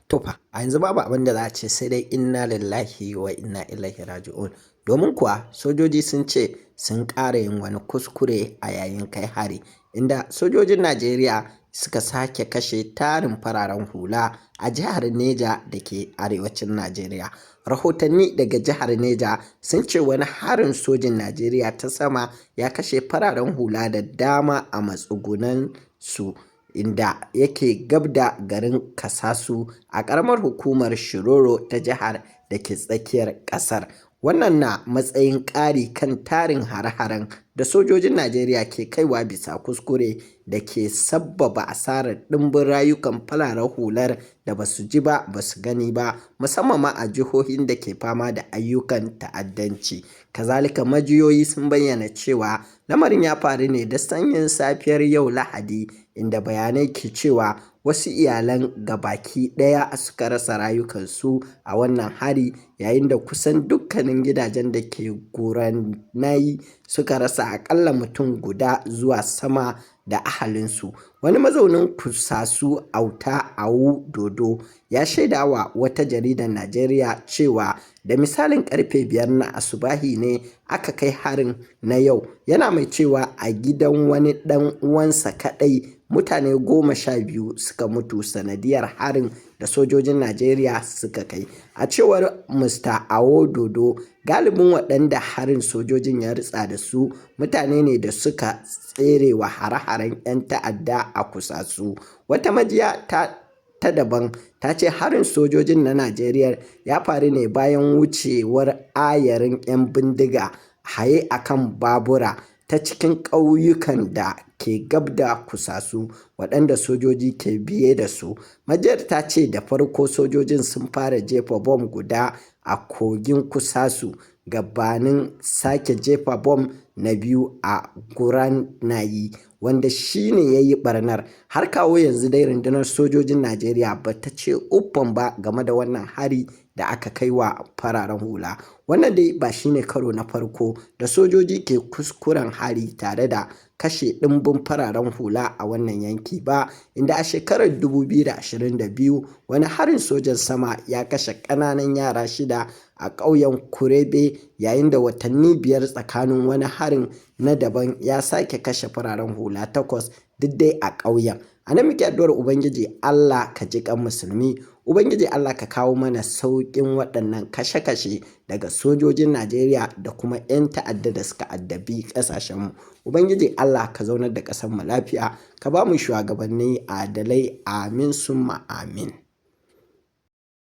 To fa, a yanzu babu abin da za a ce sai dai inna lillahi wa inna ilaihi raji'un. Domin kuwa sojoji sun ce sun ƙara yin wani kuskure a yayin kai hari, inda sojojin Najeriya suka sake kashe tarin fararen hula a jihar Neja da ke arewacin Najeriya. Rahotanni daga jihar Neja sun ce wani harin sojin Najeriya ta sama ya kashe fararen hula da dama a matsugunan su, inda yake gab da garin Kasasu a ƙaramar hukumar Shiroro ta jihar da ke tsakiyar ƙasar. Wannan na matsayin ƙari kan tarin hare-haren da sojojin Najeriya ke kaiwa bisa kuskure da ke sabbaba asarar ɗimbin rayukan fararen hular da ba su ji ba ba su gani ba, musamman ma a jihohin da ke fama da ayyukan ta'addanci. Kazalika majiyoyi sun bayyana cewa lamarin ya faru ne da sanyin safiyar yau Lahadi, inda bayanai ke cewa wasu iyalan gabaki ɗaya suka rasa rayukansu a wannan hari, yayin da kusan dukkanin gidajen da ke Goronai suka rasa aƙalla mutum guda zuwa sama da ahalinsu. Wani mazaunin Kusasu Auta Awu Dodo ya shaidawa wata jaridar Najeriya cewa da misalin karfe 5 na asubahi ne aka kai harin na yau, yana mai cewa a gidan wani ɗan uwansa kaɗai mutane 12 suka mutu sanadiyar harin da sojojin Najeriya suka kai. A cewar Mr. Awododo, galibin waɗanda harin sojojin ya ritsa da su mutane ne da suka tserewa hare-haren 'yan ta'adda a Kusasu. Wata majiya ta daban ta ce harin sojojin na Najeriya ya faru ne bayan wucewar ayarin 'yan bindiga haye akan babura ta cikin ƙauyukan da ke gab da Kusasu, waɗanda sojoji ke biye da su. Majiyar ta ce da farko sojojin sun fara jefa bom guda a kogin Kusasu gabanin sake jefa bom na biyu a Goronai, wanda shi ne ya yi ɓarnar. Har kawo yanzu dai rundunar sojojin Najeriya ba ta ce uffam ba game da wannan hari da aka kai wa fararen hula. Wannan dai ba shi ne karo na farko da sojoji ke kuskuren hari tare da kashe ɗimbin fararen hula a wannan yanki ba, inda a shekarar 2022 wani harin sojan sama ya kashe ƙananan yara 6 a ƙauyen Kurebe, yayin da watanni 5 tsakanin wani harin na daban ya sake kashe fararen hula 8 duk dai a ƙauyen. A nan muke addu'ar Ubangiji Allah ka ji ƙan musulmi, Ubangiji Allah ka kawo mana sauƙin waɗannan kashe-kashe daga sojojin Najeriya da kuma 'yan ta'adda da suka addabi ƙasashenmu. Ubangiji Allah ka zaunar da ƙasarmu lafiya, ka ba mu shugabanni adalai, amin summa amin.